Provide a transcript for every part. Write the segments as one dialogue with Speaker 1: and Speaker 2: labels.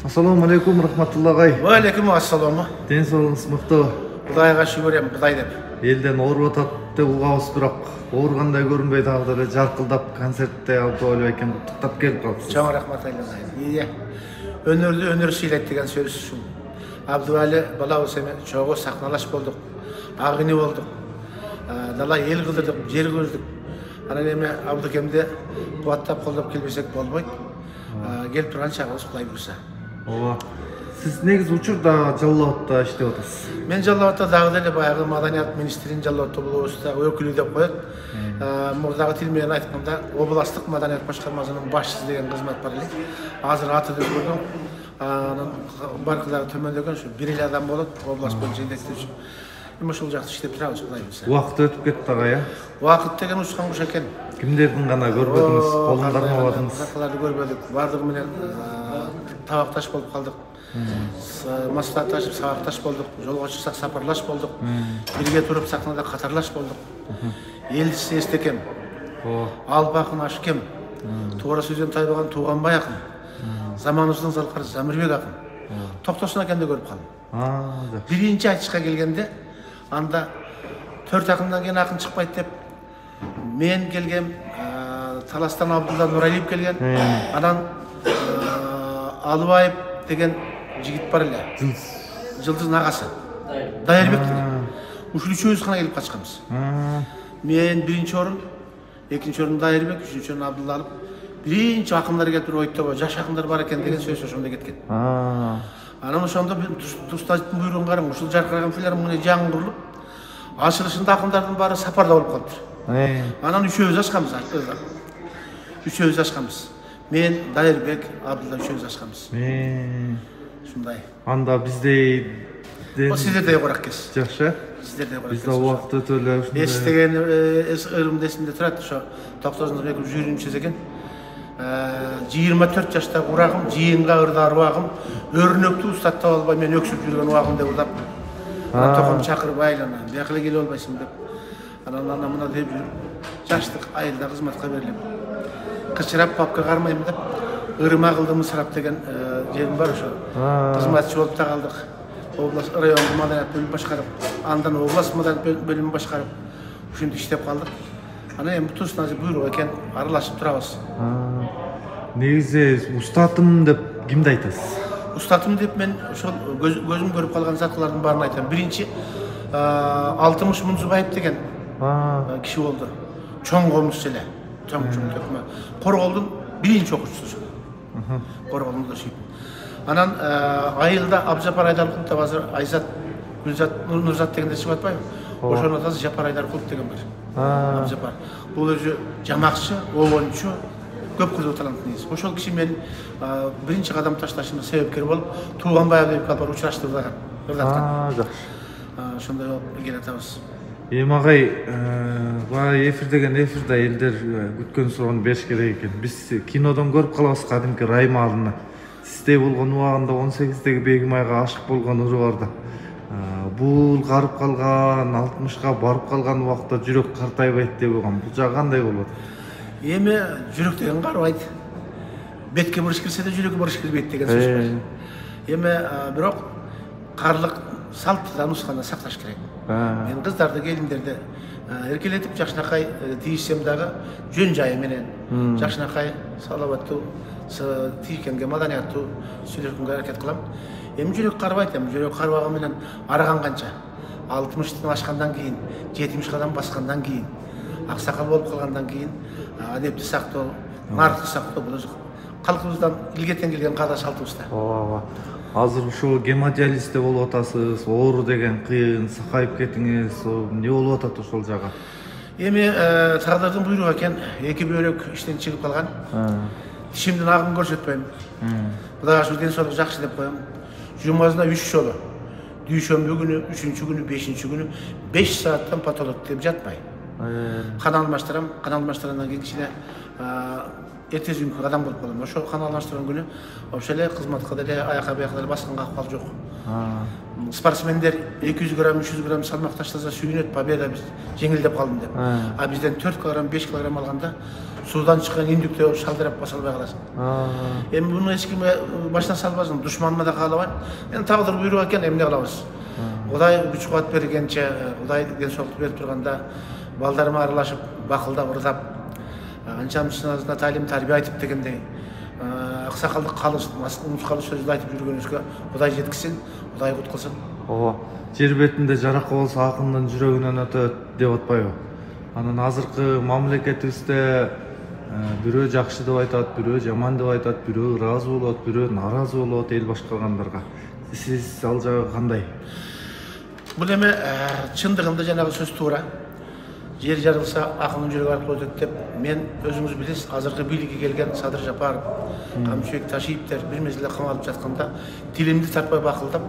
Speaker 1: Assalamu алейкум, рахматулла агай.
Speaker 2: Ва алейкум ассаламу.
Speaker 1: Ден соолугуңуз мыктыбы?
Speaker 2: Кудайга шүгүр эми, Кудай деп.
Speaker 1: Элден ооруп атат деп угабыз, бирок ооругандай көрүнбөй дагы деле жаркылдап концертте алып экен куттуктап келип калыпсыз.
Speaker 2: Чоң рахмат айланайын. Өнөрдү өнөр сыйлайт деген сөз ушул. Абдывали балабыз эми чогуу сахналаш болдук. Агыны болдук. Дала эл кылдырдык, жер көрдүк. Анан эми Абдыкемди кубаттап колдоп келбесек болбойт. Келип турган чагыбыз Кудай буйруса.
Speaker 1: Ооба. Сиз негизи учурда Жалал Абадта иштеп атасыз.
Speaker 2: Мен Жалал Абадта дагы деле баягы маданият министринин Жалал Абадта облустагы өкүлү деп коет. Мурдагы тил менен айтканда областтык маданият башкармасынын башчысы деген кызмат бар эле. Азыр аты өзгөрдү. Анан баркыдагы төмөндөгөн ушу бир эле адам болот, область боюнча жетекчи. Эми ушул жакта иштеп турабыз, Кудай буйруса.
Speaker 1: Убакыт өтүп кетти агай,
Speaker 2: Убакыт деген учкан куш экен.
Speaker 1: Кимдердин гана көрбөдүңүз, колундармабадыңыз?
Speaker 2: Каларды көрбөдүк. Бардыгы менен табакташ болуп калдык. Маслатташып сабакташ болдук. Жолго чыксак сапарлаш болдук. Бирге туруп сахнада катарлаш болдук. Элчиси эстекем. Алып акын Ашкем. Туура сөздөн тайбаган Тууганбай акын. Заманыбыздын залкары Замирбек акын. Токтосун акенди көрүп калдым. Биринчи айтышка келгенде анда 4 акындан кийин акын чыкпайт деп мен келгем, Таластан Абдулла Нуралиев келген, анан Алыбаев деген жигит бар эле. Жылдыз нагасы. Дайырбек деген. Ушул үчөөбүз гана келип качканбыз. Мен биринчи орун, экинчи орун Дайырбек, үчүнчү орун Абдулла алып, биринчи акындар келип туруп ойтобо, жаш акындар бар экен деген сөз ошондо кеткен. Анан ошондо Тустаждын буйругун караң, ушул жаркыраган филармония жаңырылып, ачылышында акындардын баары сапарда болуп калыптыр. Анан үчөөбүз ачканбыз. Үчөөбүз ачканбыз. Мен, Дайырбек, Абдулла үчөөбүз ачканбыз. Ушундай.
Speaker 1: Анда биздей
Speaker 2: сиздердей корак кез.
Speaker 1: Жакшы.
Speaker 2: Сиздердей корак кез.
Speaker 1: Бизде убакыт өтө эле ушундай.
Speaker 2: Эстеген ырымда эсимде турат, ошо 9-4 экен. 24 жаштагы урагым, жыйынга ырда арбагым, өрнөктү устаттап албай мен өксүп жүргөн убагым деп урдап. Током чакырып айлана, биякыла келип албайсың деп. Анан мына деп жүрүп, жаштык айылда кызматка берилем. Кычырап папка кармайм деп, ырыма кылдым сарап деген жерим бар ошо. Кызматчы болуп та калдык. Область район маданият бөлүмүн башкарып, андан область маданият бөлүмүн башкарып, ушинтип иштеп калдык. Анан эми тусунажы буйрук экен, аралашып турабыз.
Speaker 1: Негизи устатым деп кимди айтасыз?
Speaker 2: Устатым деп мен ошол көзүм көрүп калган заткалардын баарын айтам. Биринчи Алтымыш Мунзубаев деген киши болду. Чоң комуз эле. Чоң Корголдун биринчи окуучусу. Корголдун дошип. Анан айылда Абжапар Айдаркулов деп азыр Айзат, Гүлзат, Нурзат дегенде чыгып атпайбы? Ошонун атасы Жапар Айдаркулов деген бар. Абжапар. Бул өзү жамакчы, обончу, көп кылдуу таланттуу негиз. Ошол киши мен биринчи кадам ташташыма себепкер болуп, Тууганбаев деп калып учураштырдыган.
Speaker 1: Жакшы.
Speaker 2: Ошондой болуп келе атабыз.
Speaker 1: Эми агай, баягы эфир деген эфирде элдер күткөн суроону бериш керек экен. Биз кинодон көрүп калабыз кадимки Райма алыны. Сиздей болгон убагында 18-деги Бегим айга ашык болгон ыры бар да. Бул карып калган, 60ка барып калган убакта жүрөк картайбайт деп койгон. Бул жагы кандай болот?
Speaker 2: Эми жүрөк деген карбайт. Бетке буруш кирсе да жүрөккө буруш кирбейт деген сөз бар. Эми бирок карлык салтты нусканда сакташ керек. Мен кыздарды, келиндерди эркелетип жакшынакай тийишсем дагы жөн жайы менен жакшынакай салабаттуу тийишкенге маданияттуу сүйлөшкөнгө аракет кылам. Эми жүрөк карбайт, жүрөк карбаган менен араган канча. 60-тан ашкандан кийин, 70 баскандан кийин, аксакал болуп калгандан кийин адепти сактоо, наркты сактоо бул өзү калкыбыздан илгертен келген каада салтыбызда.
Speaker 1: Ооба. Азыр ушул гемодиализде болуп атасыз, оору деген кыйын, сакайып кетиңиз, эмне болуп атат ошол жагы? Эми
Speaker 2: тагдырдын буйругу экен, 2 бөйрөк иштен чыгып калган. Тишимдин агын көрсөтпөйм. Кудайга шүгүр ден соолук жакшы деп коем. Жумасына 3 жолу. Дүйшөмбү күнү, 3-чү күнү, 5-чи күнү 5 сааттан патолог деп жатпай. Кан алмаштырам, кан алмаштыргандан кийин кичине эртеси күнкү адам болуп калам. Ошо кан алмаштырган күнү вообще эле кызматка деле аяка бияка деле басканга акыбал жок. спортсмендер 200 грамм 300 грамм салмақ таштаса сүйінеді, победа біз жеңілдеп қалдым деп. А бізден 4 килограмм 5 килограмм алғанда судан шыққан индюкте шалдырап басалбай қаласың. Енді бұны ешкімге башына салбасын, дұшманыма да қалабайын. Енді тағдыр бұйрық екен, емне қалабыз. Құдай күш қуат бергенше, Құдай денсаулық беріп тұрғанда балдарыма аралашып, бақылдап, ұрдап, аншамысына тәлім тәрбие айтып дегендей, ақсақалдық қалыс, ұмытқалы сөзді айтып жүргенізге Құдай жеткізсін, Құдай құт қылсын.
Speaker 1: Жер бетінде жараққа болса ақынның жүрегінен өтеді деп отпайбы. Анан азыркы мамлекетибизде бирөө жакшы деп айтат, бирөө жаман деп айтат, бирөө ыраазы болот, бирөө нааразы болот эл башкаргандарга. Сиз ал жагы кандай?
Speaker 2: Бул эми чындыгында жанагы сөз туура. Жер жарылса акындын жүрөгү аркылуу өтөт деп мен өзүңүз билесиз, азыркы бийликке келген Садыр Жапаров, Камчыбек Ташиевтер бир мезгилде камалып жатканда тилимди тартпай бакылдап,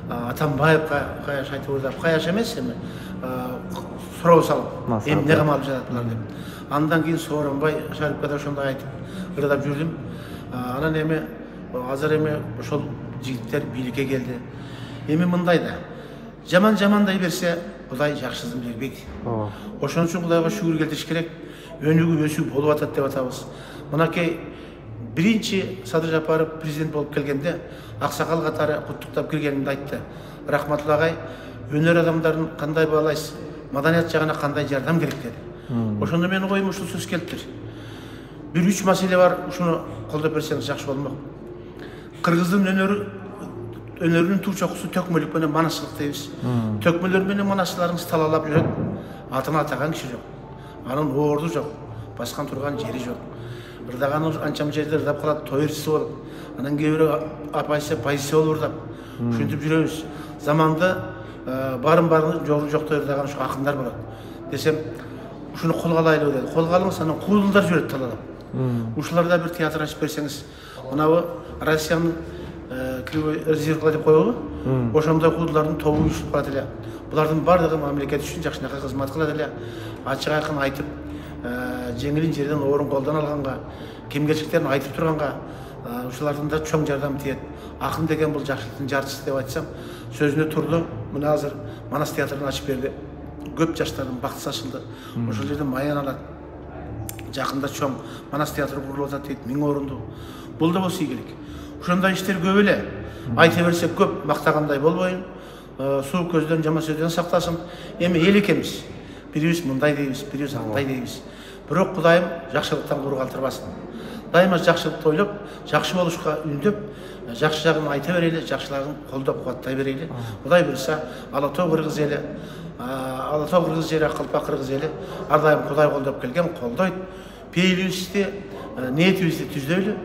Speaker 2: Атамбаевка каяш айтып ырдап, каяш эмес эми суроо салып, эмне камалып жатат булар деп. Андан кийин Сооронбай Шарипке да ошондой айтып ырдап жүрдүм. Анан эми азыр эми ошол жигиттер бийликке келди. Эми мындай да, жамандай берсе Құдай жақшысын бербейді. Ошон үчүн Кудайга шүгүр келтириш керек. Өнүгүү өсүү болуп атат деп атабыз. Мынакей биринчи Садыр Жапаров президент болуп келгенде аксакал катары куттуктап киргенимде айтты. Рахматулла агай, өнөр адамдарын кандай баалайсыз, маданият жагына кандай жардам керек деди. Ошондо менин коюм ушул сөз келиптир. Бир 3 маселе бар, ушуну колдоп берсеңиз жакшы болмок. Кыргыздын өнөрүнүн туу чокусу төкмөлүк менен манасчылык дейбиз. Төкмөлөр менен манасчыларын талалап жүрөт. Атын атаган киши жок. Анын оорду жок. Баскан турган жери жок. Ырдаганы анчам жерде ырдап калат, тойырчысы болуп. Анан кээ бирөө апайсы пайсы болуп ырдап. Ушинтип жүрөбүз. Заманды барын жогу жоктой ырдаган ушу акындар болот. Десем, ушуну колго алайлы деди. Колго алыңыз, анан куулдар жүрөт талалап. Ушуларда бир театр ачып берсеңиз, мынабы Россиянын кривой резервла деп коебу. Ошондой куудулардын тобу уюшуп барат эле. Булардын бардыгы мамлекет үчүн жакшынакай кызмат кылат эле. Ачык айкын айтып, жеңилин жерден орун колдон алганга, кемгечиликтерин айтып турганга, ушулардын да чоң жардамы тиет. Акын деген бул жакшылыктын жарчысы деп айтсам, сөзүнө турду. Мына азыр Манас театрын ачып берди. Көп жаштардын бактысы ачылды. Ошол жерде маян алат. Жакында чоң Манас театры курулуп атат дейт, 1000 орундуу. Бул да болсо ийгилик. Ошондой иштер көп эле. Айта берсек көп, мактагандай болбойн. Суу көздөн, жаман сөздөн сактасын. Эми эл экенбиз. Бирибиз мындай дейбиз, бирибиз андай дейбиз. Бирок Кудайым жакшылыктан кур калтырбасын. Дайыма жакшылыкты ойлоп, жакшы болушка үндөп, жакшы жагын айта берели, жакшылыгын колдоп кубаттай берели. Кудай буйрса, Ала Тоо кыргыз эли, Ала Тоо кыргыз жери, Акылпак кыргыз эли ар дайым Кудай колдоп келген, колдойт. Пейилибизди, ниетибизди түздөйлү.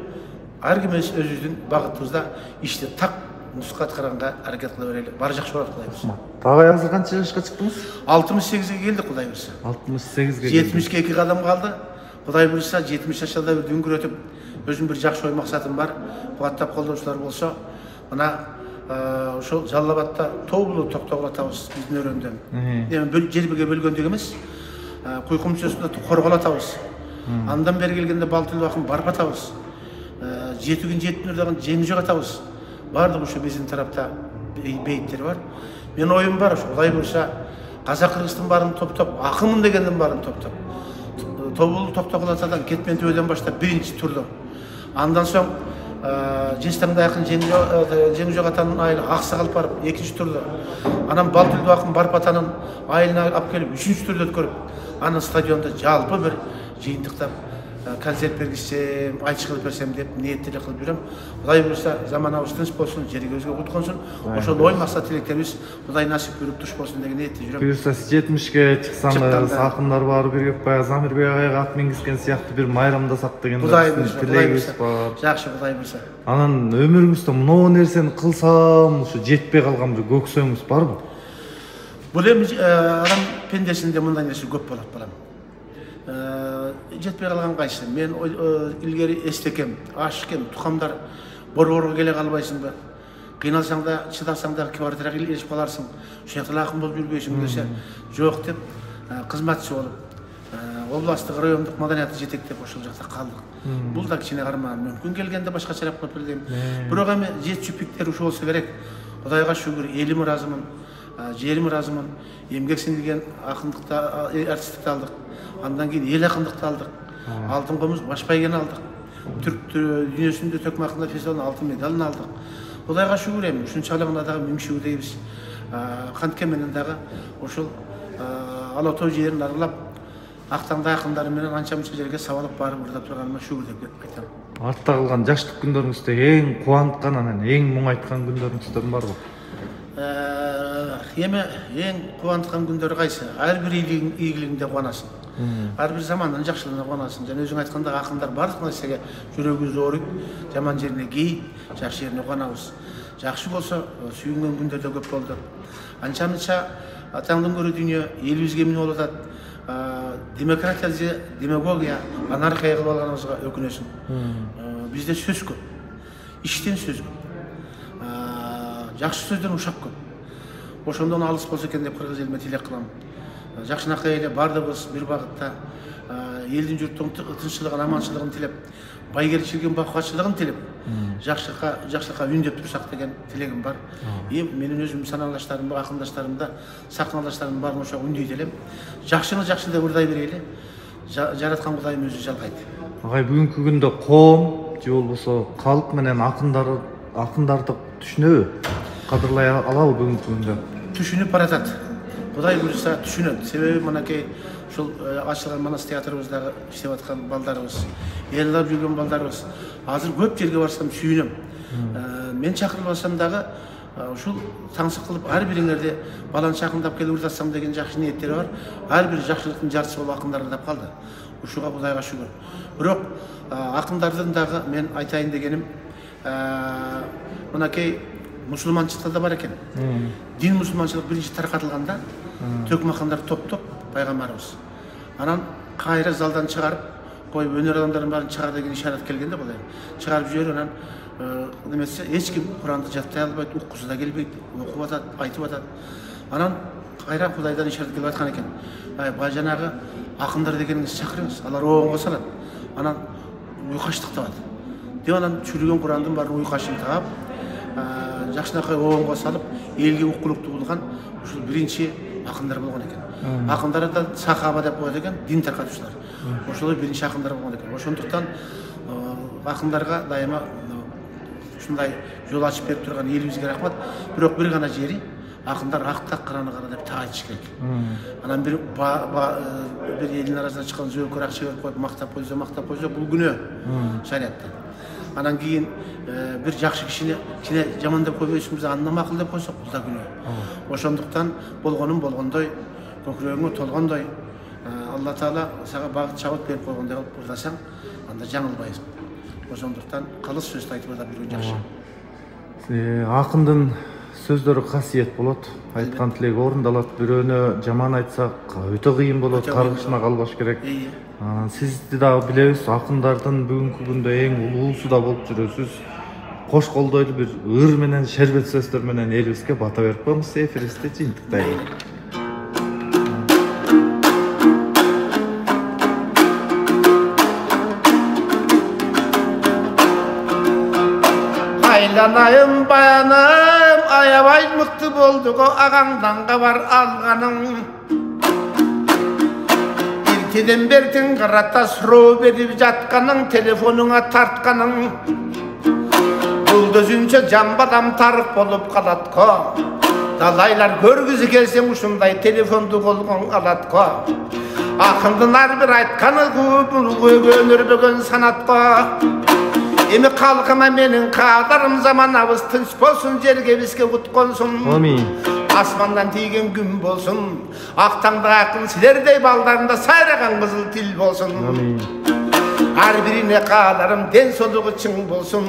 Speaker 2: Ар ким өзүбүздүн багытыбызда ишти так нуска аткаранга аракет кыла берели. Баары жакшы болот, Кудай буйрса.
Speaker 1: Дагы азыр канча жашка чыктыңыз?
Speaker 2: 68-ге келдик, Кудай буйрса.
Speaker 1: 68-ге.
Speaker 2: 70-ге 2 кадам калды. Кудай буйрса 70 жашта бир дүңгүрөтүп, өзүм бир жакшы ой максатым бар. Кубаттап колдоочулар болсо, мына ошол Жалал Абадта тобулуу токтогулатабыз биздин өрөөндөн. Эми жерге бөлгөндүк эмес. Куйкум сөзүндө корголатабыз. Андан бери келгенде Балтыл бакын барып атабыз. 7 күн 7 түн ырдаган жеңи жок атабыз. Бардык ушу биздин тарапта бейиттер бар. Менин оюм бар, Кудай буйрса Казак Кыргыздын баарын топтоп, акынмын дегендин баарын топтоп. Тобулуу токтогулатадан кетмен төбөдөн баштап биринчи турду. Андан соң Жестаңда акын жеңи жок атанын айылы Аксак алып барып экинчи турду. Анан Балтыл бакын барып атанын айылына алып келип үчүнчү турду өткөрүп, анын стадиондо жалпы бир жыйынтыктап концерт бергизсем, айтыш кылып берсем деп ниеттелик кылып жүрөм. Кудай буйрса заманабыз тынч болсун, жерибизге кут консун. Ошол ой максат тилектерибиз Кудай насип көрүп туш болсун деген ниетте жүрөм.
Speaker 1: Буйрса 70-ге чыксаңыз, акындар баары биригип баягы Замирбек агайга ат мингизген сыяктуу бир майрамдасак деген тилегибиз бар.
Speaker 2: Жакшы, Кудай буйрса.
Speaker 1: Анан өмүрүңүздө мынау нерсени кылсам, ушу жетпей калган бир көксөңүз барбы?
Speaker 2: Бул эми адам пендесинде мындай нерсе көп болот, балам. Жетпей калган кайсы? Мен илгери эстекем, ашыкем, тукамдар борборго келе калбайсыңбы? Кыйналсаң да, чыдасаң да кибардыраак илешип каларсың. Ушундай акын болуп жүрбөйсүң десе, жок деп кызматчы болуп, областтык, райондук маданиятты жетектеп ошол жакта калдык. Бул да кичине карман мүмкүн келгенде башкачараак болуп элем. Бирок эми жетчү пиктер ушу болсо керек. Құдайға шүгір, елім разымын, жерім разымын. Емгек сіңірген ақындықты, артистікті алдық. Андан кейін ел ақындықты алдық. Алтын қомыз Башбайген алдық. Түрк дүниесінде Төкім ақындар фестивалының алтын медалын алдық. Құдайға шүгір емін. Үшінші алаңындағы мемшеу дейбіз. Қанткеменіндағы ошыл Алатау жерін аралап, Ақтаңда ақындарыменен анша-мұнша жерге савалып барып ұрдап тұрғаныма шүгір деп айтамын.
Speaker 1: Артта қалған жаштық күндеріңізде ең қуантқан, ең мұң айтқан күндеріңізден бар ғой?
Speaker 2: Ең қуантқан күндер қайсы? Әрбір игілігінде қуанасың. Әрбір заманның жақсылығына қуанасың. Және өзің айтқанда ақындар барлық нәрсеге жүрегі зоры, жаман жеріне кей, жақсы жеріне қуанамыз. Жақсы болса, сүйінген күндер де көп болды. Анша-мұнша атаңдың көрі дүние елімізге міне ол атады. Демократия, демагогия, анархия қылып алғанымызға өкінесің. Бізде сөз көп, іштен сөз көп, жақсы сөзден ушақ көп. Ошондан алыс болса екен деп қырғыз еліме тілек қыламын. Жақшынаққа елі барды болсын бір бағытта, елдің жұрттың тыншылығын, аманшылығын тілеп, байгершілігін, бақуатшылығын тілеп, жақшылыққа үндеп тұрсақ деген тілегім бар. Менің өзім саналаштарым, ақындаштарымда, сахналаштарым барын ошақ үндей телем. Жақшыны жақшыда ұрдай берейлі, жаратқан Құдайым өзі жалғайды.
Speaker 1: Ағай, бүгінгі күнде қоғам, же болса халық менен ақындарды түшінөбү? Қадырлай алабы бүгінгі күнде?
Speaker 2: Түшініп баратады. Құдай бұйырса түшінеді. Себебі мынакей ушул ачылган Манас театрыбыздағы иштеп аткан балдарыбыз, елдап жүрген балдарыбыз. Азыр көп жерге барсам сүйүнөм. Мен чакырылбасам дагы ушул таңсык кылып ар бириңерде баланы чакындап келип ырдатсам деген жакшы ниеттери бар. Ар бир жакшылыктын жартысы болуп акындар ырдап калды. Ушуга Кудайга шүгүр. Бирок акындардын дагы мен айтайын дегеним, мынакей мусулманчылыкта да бар экен. Дин мусулманчылык биринчи таркатылганда Төкім акындар топ-топ пайгамбарыбыз. Анан кайра залдан чыгарып, коюп өнөр адамдарын баарын чыгар деген ишарат келгенде Кудай. Чыгарып жиберип анан немесе эч ким Куранды жаттай албайт, уккусу да келбейт, окуп атат, айтып атат. Анан кайра Кудайдан ишарат келип аткан экен. Бай жанагы акындар дегениңизди чакырыңыз, алар оңго салат. Анан уйкаштык табат. Деп анан чүрүгөн Курандын баарын уйкашын таап, жакшынакай оңго салып, элге уккулукту кылган ушул биринчи акындар болгон экен. Акындардан сахаба деп коет экен, дин таркатуучулар. Ошолор биринчи акындар болгон экен. Ошондуктан акындарга дайыма ушундай жол ачып берип турган элибизге рахмат. Бирок бир гана жери акындар акта кыраны кара деп так айтыш керек. Анан бир элдин арасына чыккан зөкөр акча берип коюп мактап койсо бул күнөө шариатта. Анан кийин бир жакшы кишини жаман деп койбойсуңбуз, андан макул деп койсок бул да күнөө. Ошондуктан болгонун болгондой, көкүрөгүңө толгондой, Алла Таала сага багыт чабыт берип койгондой кылып ырдасаң, анда жаңылбайсың. Ошондуктан калыс сөздү айтып ырдап жүргөн жакшы.
Speaker 1: Акындын сөздөрү касиет болот, айткан тилеги орундалат. Бирөөнө жаман айтсак өтө кыйын болот, каргышына калбаш керек. Сизди дагы билебиз, акындардын бүгүнкү күндө эң улуусу да болуп жүрөсүз. Кош колдойлуу бир ыр менен шербет сөздөр менен элибизге бата берип коюңуз, эфирибизди жыйынтыктайлы.
Speaker 2: Айланайым баяным, аябай мыкты болду го агаңдан кабар алганың. Иртеден бертин карата суроо берип жатканың, телефонуңа тартканың. Булдызүнчө жамбадам тарык болуп калат го. Далайлар көргүзү келсең ушундай телефонду колгоң алат го. Акындын ар бир айтканы өнөрбөгөн санат го. Эми калкыма менин кадарым заманабыз тынч болсун, жерге бизге кут консун.
Speaker 1: Амин.
Speaker 2: Асмандан тийген күн болсун, актаңда акын силердей балдарында сайраган кызыл тил болсун.
Speaker 1: Амин.
Speaker 2: Ар бирине кадарым ден соолугу чың болсун,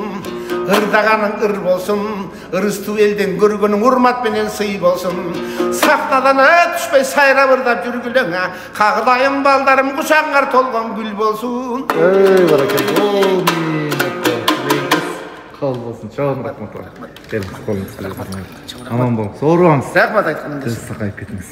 Speaker 2: ырдаганың ыр болсун, ырыстуу элден көргөнүң урмат менен сый болсун. Сахнадан түшпөй сайрап ырдап жүргүлөңө, кагылайым балдарым кучагыңар толгон гүл болсун.
Speaker 1: Баракалла. Кал болсын, чоң рахмат. Келиңиз, колуңуз келип. Аман болуңуз, ооруңуз.
Speaker 2: Рахмат айтканыңыз.
Speaker 1: Сакайып кетиңиз.